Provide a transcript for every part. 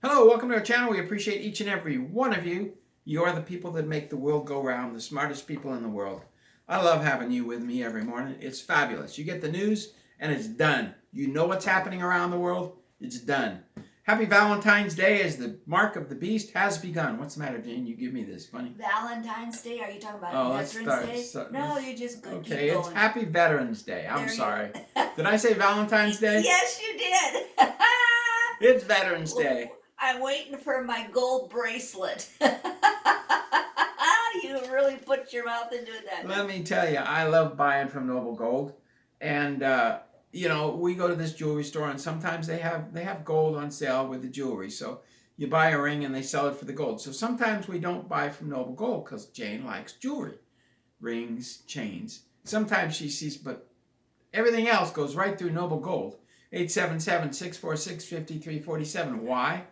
Hello, welcome to our channel. We appreciate each and every one of you. You are the people that make the world go round, the smartest people in the world. I love having you with me every morning. It's fabulous. You get the news and it's done. You know what's happening around the world, it's done. Happy Valentine's Day as the mark of the beast has begun. What's the matter, Jane? You give me this funny. Valentine's Day? Are you talking about Let's Veterans start. Day? No, you just keep Okay, going. it's Happy Veterans Day. I'm There you- sorry. Did I say Valentine's Day? Yes, you did. It's Veterans Day. I'm waiting for my gold bracelet. You really put your mouth into that. Let me tell you, I love buying from Noble Gold, and we go to this jewelry store, and sometimes they have gold on sale with the jewelry. So you buy a ring, and they sell it for the gold. So sometimes we don't buy from Noble Gold because Jane likes jewelry, rings, chains. Sometimes she sees, but everything else goes right through Noble Gold. 877-646-5347. Why?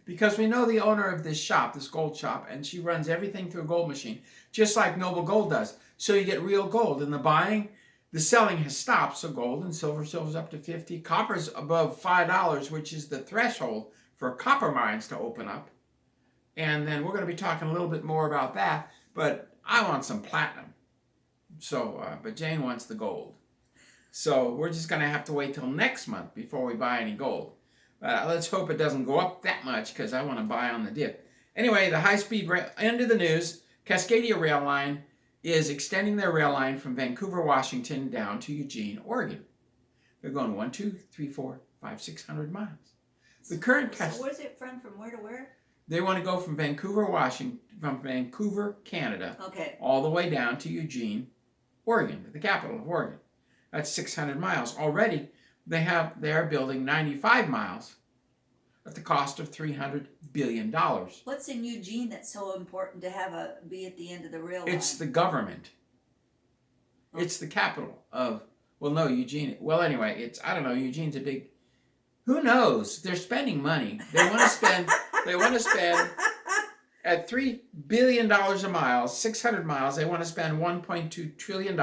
Because we know the owner of this shop, this gold shop, and she runs everything through a gold machine, just like Noble Gold does. So you get real gold. In the buying, the selling has stopped, so gold and silver's up to 50. Copper's above $5, which is the threshold for copper mines to open up. And then we're going to be talking a little bit more about that, but I want some platinum. So, but Jane wants the gold. So we're just going to have to wait till next month before we buy any gold. Let's hope it doesn't go up that much because I want to buy on the dip. Anyway, the high-speed rail, end of the news, Cascadia Rail Line is extending their rail line from Vancouver, Washington down to Eugene, Oregon. They're going 1, 2, 3, 4, 5, 600 miles. The current So where's it from where to where? They want to go from Vancouver, Washington, from Vancouver, Canada, Okay. all the way down to Eugene, Oregon, the capital of Oregon. That's 600 miles. Already, they are building 95 miles at the cost of $300 billion. What's in Eugene that's so important to be at the end of the rail line? It's the government. Oh. It's the capital of, Eugene. Well, anyway, I don't know, Eugene's a big, who knows? They're spending money. They want to spend at $3 billion a mile, 600 miles, they want to spend $1.2 trillion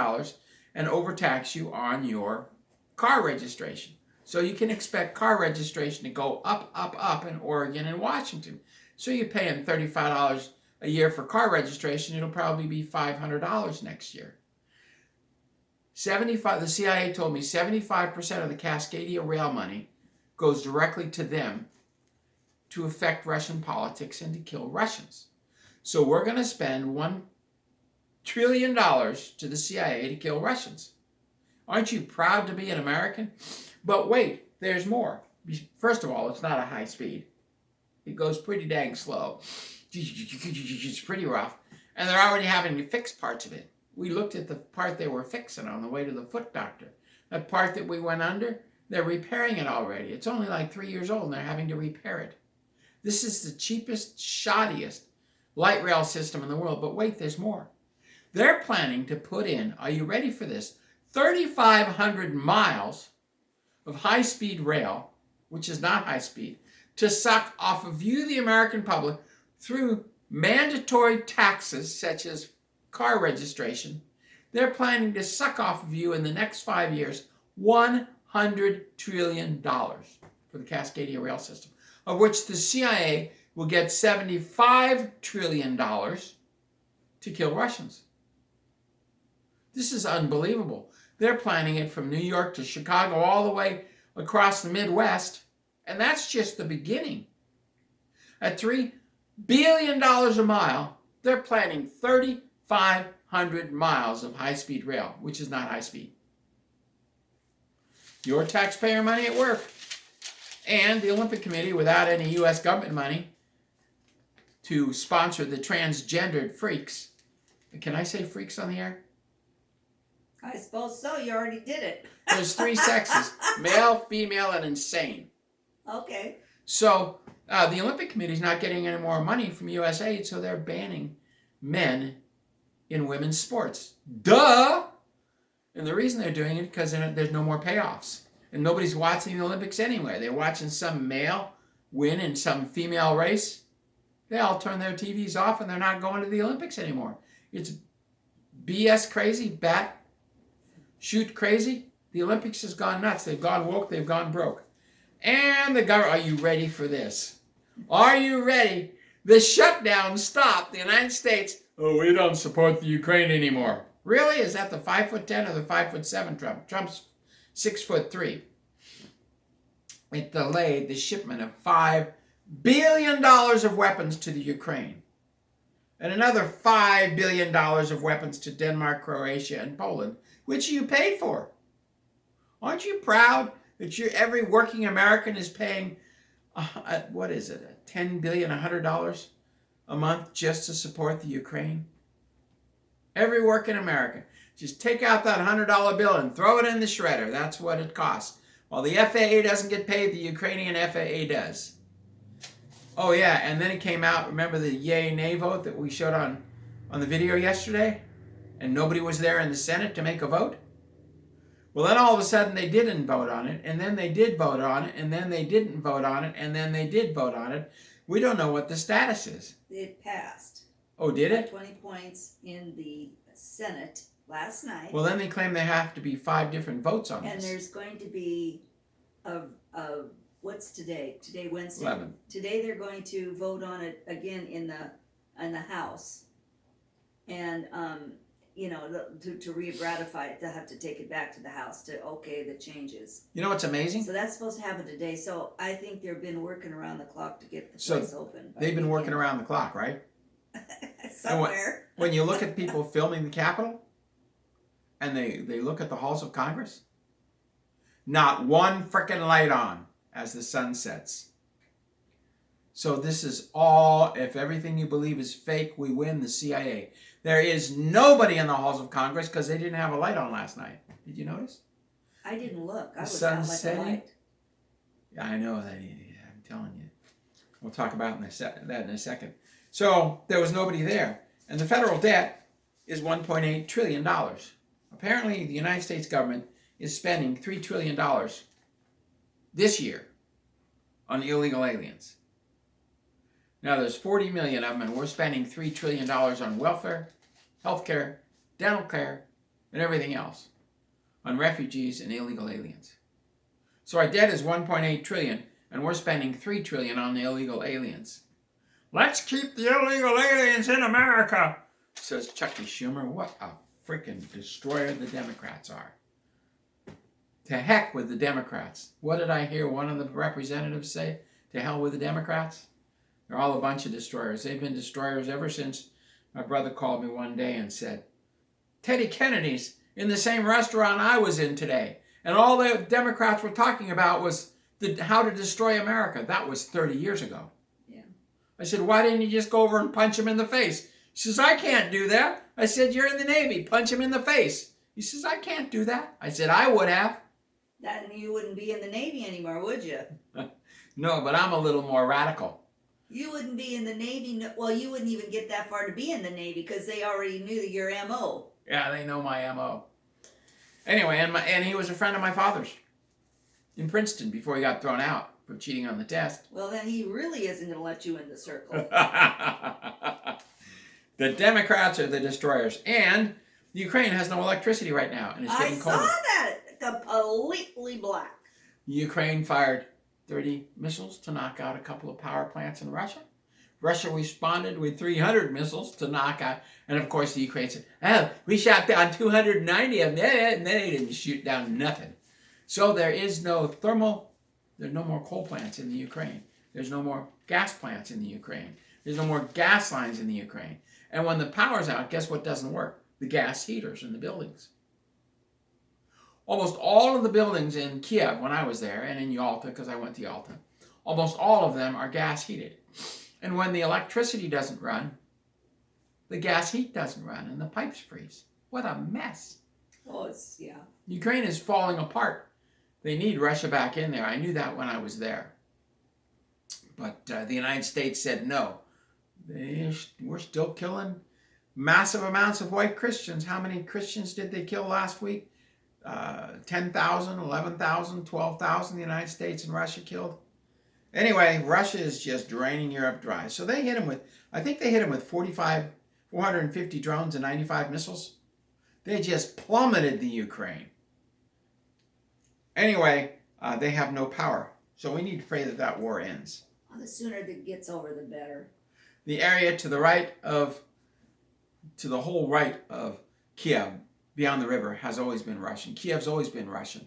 and overtax you on your car registration. So you can expect car registration to go up, up, up in Oregon and Washington. So you're paying $35 a year for car registration. It'll probably be $500 next year. The CIA told me 75% of the Cascadia rail money goes directly to them to affect Russian politics and to kill Russians. So we're going to spend $1 trillion to the CIA to kill Russians. Aren't you proud to be an American? But wait, there's more. First of all, it's not a high speed. It goes pretty dang slow. It's pretty rough. And they're already having to fix parts of it. We looked at the part they were fixing on the way to the foot doctor. That part that we went under, they're repairing it already. It's only like 3 years old and they're having to repair it. This is the cheapest, shoddiest light rail system in the world. But wait, there's more. They're planning to put in, are you ready for this, 3,500 miles of high-speed rail, which is not high-speed, to suck off of you, the American public, through mandatory taxes such as car registration. They're planning to suck off of you in the next 5 years $100 trillion for the Cascadia rail system, of which the CIA will get $75 trillion to kill Russians. This is unbelievable. They're planning it from New York to Chicago all the way across the Midwest, and that's just the beginning. At $3 billion a mile, they're planning 3,500 miles of high-speed rail, which is not high speed. Your taxpayer money at work. And the Olympic Committee, without any U.S. government money to sponsor the transgendered freaks. Can I say freaks on the air? I suppose so. You already did it. There's 3 sexes, male, female, and insane. Okay. So the Olympic Committee is not getting any more money from USAID, so they're banning men in women's sports. Duh! And the reason they're doing it because there's no more payoffs. And nobody's watching the Olympics anyway. They're watching some male win in some female race. They all turn their TVs off and they're not going to the Olympics anymore. It's BS crazy, bat shoot crazy. The Olympics has gone nuts. They've gone woke. They've gone broke. And the government, are you ready for this? Are you ready? The shutdown stopped. The United States, oh, we don't support the Ukraine anymore. Really? Is that the 5'10" or the 5'7" Trump? Trump's 6'3". It delayed the shipment of $5 billion of weapons to the Ukraine, and another $5 billion of weapons to Denmark, Croatia, and Poland, which you paid for. Aren't you proud that every working American is paying, what is it, $10 billion, $100 a month just to support the Ukraine? Every working American. Just take out that $100 bill and throw it in the shredder. That's what it costs. While the FAA doesn't get paid, the Ukrainian FAA does. Oh yeah, and then it came out, remember the yay nay vote that we showed on the video yesterday? And nobody was there in the Senate to make a vote? Well, then all of a sudden they didn't vote on it, and then they did vote on it, and then they didn't vote on it, and then they did vote on it. We don't know what the status is. It passed. Oh, did it? 20 points in the Senate last night. Well, then they claim there have to be 5 different votes on and this. there's going to be what's today? Today, Wednesday. 11. Today they're going to vote on it again in the House, and to re-ratify it, they'll have to take it back to the House to okay the changes. You know what's amazing? So that's supposed to happen today. So I think they've been working around the clock to get the place open. They've been working around the clock, right? Somewhere. When you look at people filming the Capitol, and they look at the halls of Congress, not one frickin' light on as the sun sets. So this is all, if everything you believe is fake, we win the CIA. There is nobody in the halls of Congress because they didn't have a light on last night. Did you notice? I didn't look. I The was sun out like setting? a light. Yeah, I know that. I'm telling you. We'll talk about that in a second. So there was nobody there. And the federal debt is $1.8 trillion. Apparently, the United States government is spending $3 trillion this year on illegal aliens. Now, there's 40 million of them, and we're spending $3 trillion on welfare, healthcare, dental care, and everything else, on refugees and illegal aliens. So our debt is $1.8 trillion, and we're spending $3 trillion on the illegal aliens. Let's keep the illegal aliens in America, says Chucky Schumer. What a freaking destroyer the Democrats are. To heck with the Democrats. What did I hear one of the representatives say? To hell with the Democrats? They're all a bunch of destroyers. They've been destroyers ever since my brother called me one day and said, Teddy Kennedy's in the same restaurant I was in today. And all the Democrats were talking about was how to destroy America. That was 30 years ago. Yeah. I said, why didn't you just go over and punch him in the face? He says, I can't do that. I said, you're in the Navy. Punch him in the face. He says, I can't do that. I said, I would have. Then you wouldn't be in the Navy anymore, would you? No, but I'm a little more radical. You wouldn't be in the Navy. Well, you wouldn't even get that far to be in the Navy because they already knew your MO. Yeah, they know my MO. Anyway, and he was a friend of my father's in Princeton before he got thrown out for cheating on the test. Well, then he really isn't going to let you in the circle. The Democrats are the destroyers. And Ukraine has no electricity right now, and it's I getting saw colder. that. Completely black. Ukraine fired 30 missiles to knock out a couple of power plants in Russia. Russia responded with 300 missiles to knock out, and of course the Ukraine said, oh, we shot down 290 of them, and then they didn't shoot down nothing. So there's no more coal plants in the Ukraine. There's no more gas plants in the Ukraine. There's no more gas lines in the Ukraine. And when the power's out, guess what doesn't work? The gas heaters in the buildings. Almost all of the buildings in Kiev when I was there, and in Yalta, because I went to Yalta, almost all of them are gas heated. And when the electricity doesn't run, the gas heat doesn't run, and the pipes freeze. What a mess. Oh, yeah. Ukraine is falling apart. They need Russia back in there. I knew that when I was there. But the United States said no. We're still killing massive amounts of white Christians. How many Christians did they kill last week? 10,000, 11,000, 12,000 the United States and Russia killed. Anyway, Russia is just draining Europe dry. So they hit them with, I think they hit them with 450 drones and 95 missiles. They just plummeted the Ukraine. Anyway, they have no power. So we need to pray that war ends. The sooner that gets over, the better. The area to the right of, to the whole right of Kiev, beyond the river, has always been Russian. Kiev's always been Russian.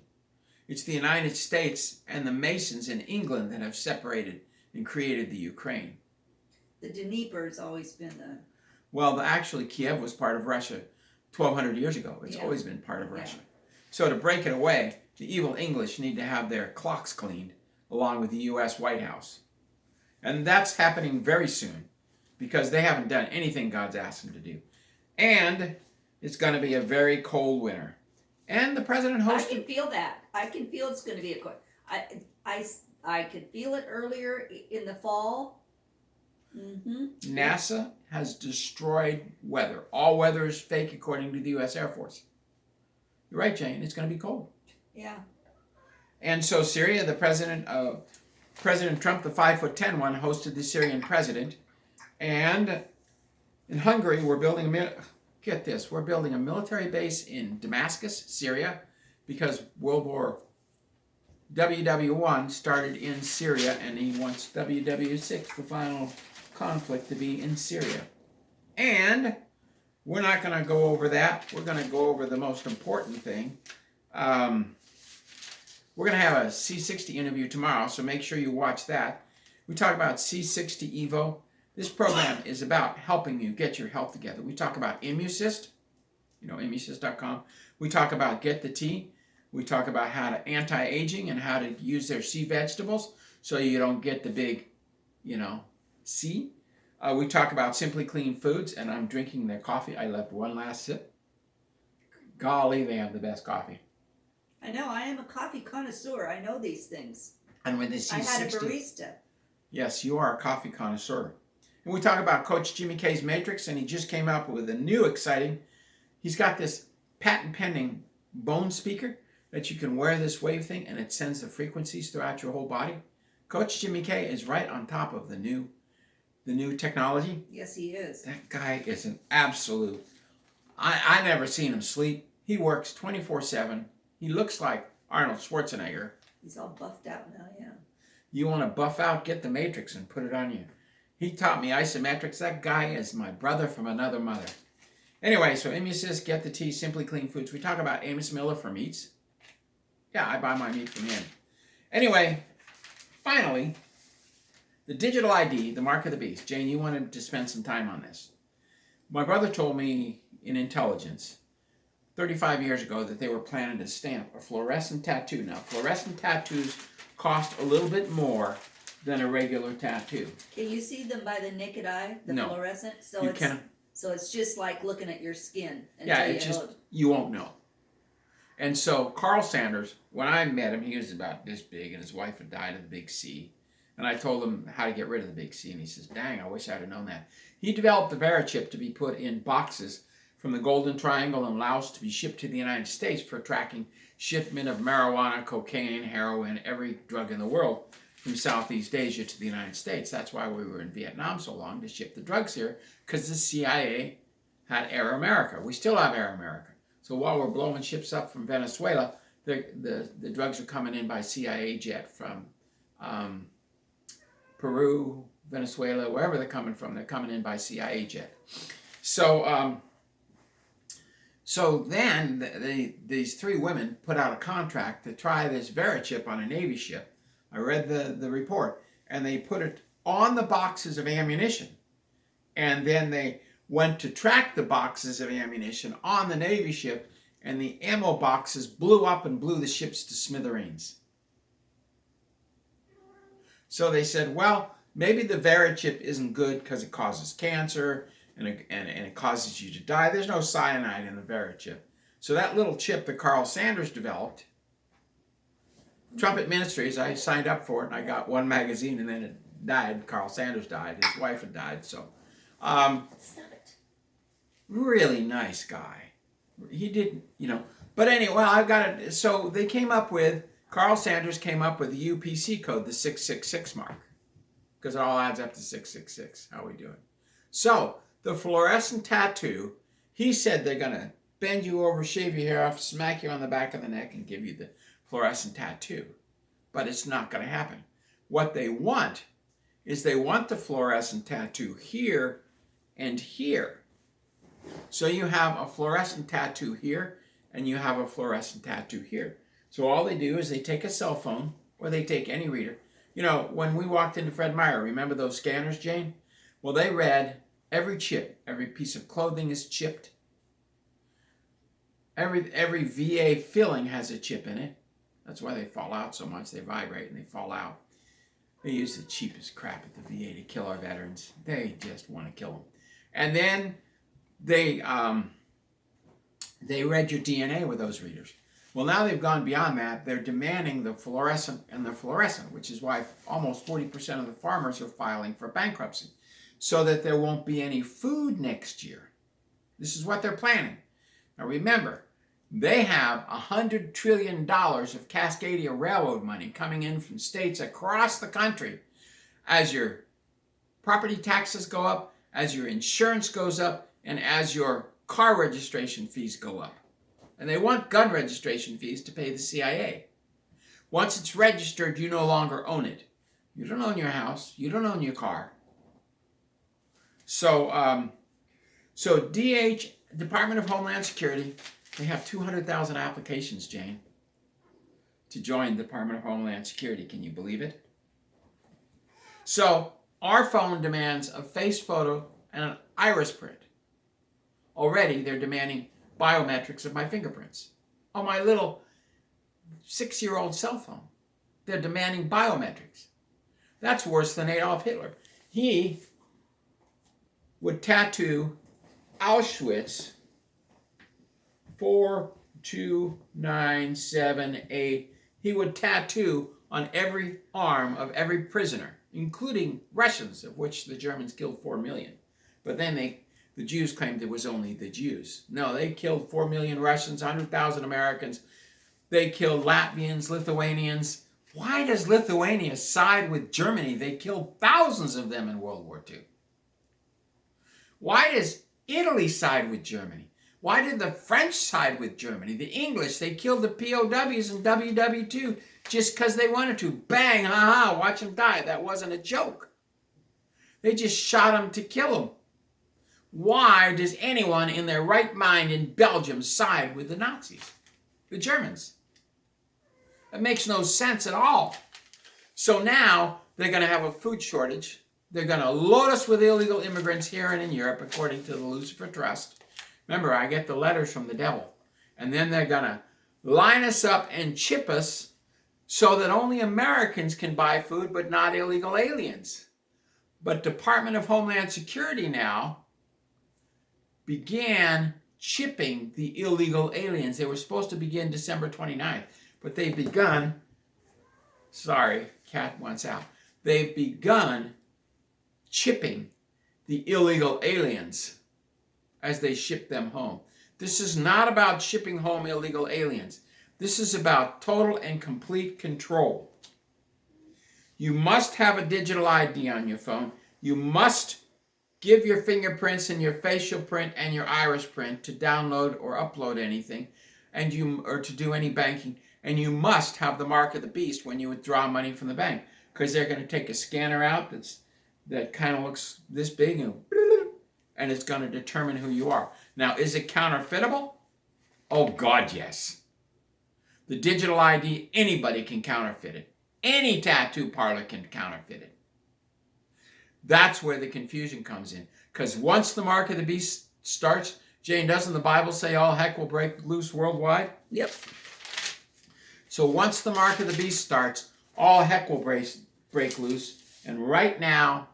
It's the United States and the Masons in England that have separated and created the Ukraine. The Dnieper's always been the... Well, actually, Kiev was part of Russia 1,200 years ago. It's always been part of Russia. So to break it away, the evil English need to have their clocks cleaned, along with the U.S. White House. And that's happening very soon, because they haven't done anything God's asked them to do. And it's going to be a very cold winter. And the president I hosted... can feel that. I can feel it's going to be a cold... I could feel it earlier in the fall. NASA has destroyed weather. All weather is fake, according to the U.S. Air Force. You're right, Jane. It's going to be cold. Yeah. And so Syria, the President Trump, the 5'10" one, hosted the Syrian president. And in Hungary, we're building we're building a military base in Damascus, Syria, because World War WW1 started in Syria, and he wants WW6, the final conflict, to be in Syria. And we're not going to go over that. We're going to go over the most important thing. We're going to have a C60 interview tomorrow, so make sure you watch that. We talk about C60 Evo. This program is about helping you get your health together. We talk about Immucyst, Immucyst.com. We talk about Get the Tea. We talk about how to anti-aging and how to use their sea vegetables so you don't get the big, C. We talk about Simply Clean Foods, and I'm drinking their coffee. I left one last sip. Golly, they have the best coffee. I know. I am a coffee connoisseur. I know these things. And with the C60... I had a barista. Yes, you are a coffee connoisseur. And we talk about Coach Jimmy K's Matrix, and he just came out with a new exciting... He's got this patent-pending bone speaker that you can wear this wave thing, and it sends the frequencies throughout your whole body. Coach Jimmy K is right on top of the new technology. Yes, he is. That guy is an absolute... I never seen him sleep. He works 24/7. He looks like Arnold Schwarzenegger. He's all buffed out now, yeah. You want to buff out, get the Matrix and put it on you. He taught me isometrics. That guy is my brother from another mother. Anyway, so Immucyst, Get the Tea, Simply Clean Foods. We talk about Amos Miller for meats. Yeah, I buy my meat from him. Anyway, finally, the digital ID, the mark of the beast. Jane, you wanted to spend some time on this. My brother told me in intelligence 35 years ago that they were planning to stamp a fluorescent tattoo. Now, fluorescent tattoos cost a little bit more than a regular tattoo. Can you see them by the naked eye? The No. fluorescent? So it's just like looking at your skin. Yeah, it's just, you won't know. And so Carl Sanders, when I met him, he was about this big, and his wife had died of the big C. And I told him how to get rid of the big C, and he says, dang, I wish I'd have known that. He developed the Verichip to be put in boxes from the Golden Triangle in Laos to be shipped to the United States for tracking shipment of marijuana, cocaine, heroin, every drug in the world from Southeast Asia to the United States. That's why we were in Vietnam so long, to ship the drugs here, because the CIA had Air America. We still have Air America. So while we're blowing ships up from Venezuela, the drugs are coming in by CIA jet from Peru, Venezuela, wherever they're coming from. They're coming in by CIA jet. So then these three women put out a contract to try this Verichip on a Navy ship. I read the report, and they put it on the boxes of ammunition. And then they went to track the boxes of ammunition on the Navy ship, and the ammo boxes blew up and blew the ships to smithereens. So they said, well, maybe the Verichip isn't good because it causes cancer and it causes you to die. There's no cyanide in the Verichip. So that little chip that Carl Sanders developed, Trumpet Ministries, I signed up for it, and I got one magazine, and then it died. Carl Sanders died. His wife had died. So, Stop it. really nice guy. He did, But anyway, I've got it. So they came up with, Carl Sanders came up with the UPC code, the 666 mark, because it all adds up to 666. How we doing? So the fluorescent tattoo, he said they're going to bend you over, shave your hair off, smack you on the back of the neck, and give you the fluorescent tattoo. But it's not going to happen. What they want is they want the fluorescent tattoo here and here. So you have a fluorescent tattoo here and you have a fluorescent tattoo here. So all they do is they take a cell phone or they take any reader. You know, when we walked into Fred Meyer, remember those scanners, Jane? Well, they read every chip. Every piece of clothing is chipped. Every VA filling has a chip in it. That's why they fall out so much. They vibrate and they fall out. They use the cheapest crap at the VA to kill our veterans. They just want to kill them. And then they read your DNA with those readers. Well, now they've gone beyond that. They're demanding the fluorescent and the fluorescent, which is why almost 40% of the farmers are filing for bankruptcy, so that there won't be any food next year. This is what they're planning. Now remember, they have $100 trillion of Cascadia Railroad money coming in from states across the country. As your property taxes go up, as your insurance goes up, and as your car registration fees go up. And they want gun registration fees to pay the CIA. Once it's registered, you no longer own it. You don't own your house. You don't own your car. So Department of Homeland Security, they have 200,000 applications, Jane, to join the Department of Homeland Security. Can you believe it? So our phone demands a face photo and an iris print. Already they're demanding biometrics of my fingerprints. On my little 6-year-old cell phone, they're demanding biometrics. That's worse than Adolf Hitler. He would tattoo Auschwitz 42978. He would tattoo on every arm of every prisoner, including Russians, of which the Germans killed 4 million. But then the Jews claimed it was only the Jews. No, they killed 4 million Russians, 100,000 Americans. They killed Latvians, Lithuanians. Why does Lithuania side with Germany? They killed thousands of them in World War II. Why does Italy side with Germany? Why did the French side with Germany? The English, they killed the POWs in WW2 just because they wanted to. Bang, ha-ha, watch them die. That wasn't a joke. They just shot them to kill them. Why does anyone in their right mind in Belgium side with the Nazis, the Germans? That makes no sense at all. So now they're going to have a food shortage. They're going to load us with illegal immigrants here and in Europe, according to the Lucifer Trust. Remember, I get the letters from the devil. And then they're going to line us up and chip us so that only Americans can buy food, but not illegal aliens. But Department of Homeland Security now began chipping the illegal aliens. They were supposed to begin December 29th, but they've begun, sorry, cat wants out. They've begun chipping the illegal aliens as they ship them home. This is not about shipping home illegal aliens. This is about total and complete control. You must have a digital ID on your phone. You must give your fingerprints and your facial print and your iris print to download or upload anything, or to do any banking. And you must have the mark of the beast when you withdraw money from the bank, because they're going to take a scanner out that kind of looks this big and it's going to determine who you are. Now, is it counterfeitable? Oh, God, yes. The digital ID, anybody can counterfeit it. Any tattoo parlor can counterfeit it. That's where the confusion comes in. Because once the mark of the beast starts, Jane, doesn't the Bible say all heck will break loose worldwide? Yep. So once the mark of the beast starts, all heck will break loose. And right now,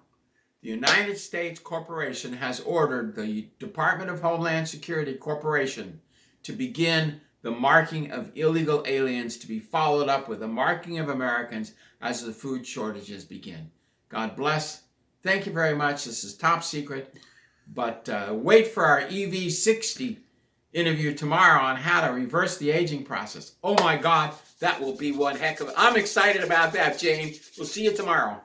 the United States Corporation has ordered the Department of Homeland Security Corporation to begin the marking of illegal aliens, to be followed up with the marking of Americans as the food shortages begin. God bless. Thank you very much. This is top secret. But wait for our EV60 interview tomorrow on how to reverse the aging process. Oh my God, that will be one heck of it. I'm excited about that, Jane. We'll see you tomorrow.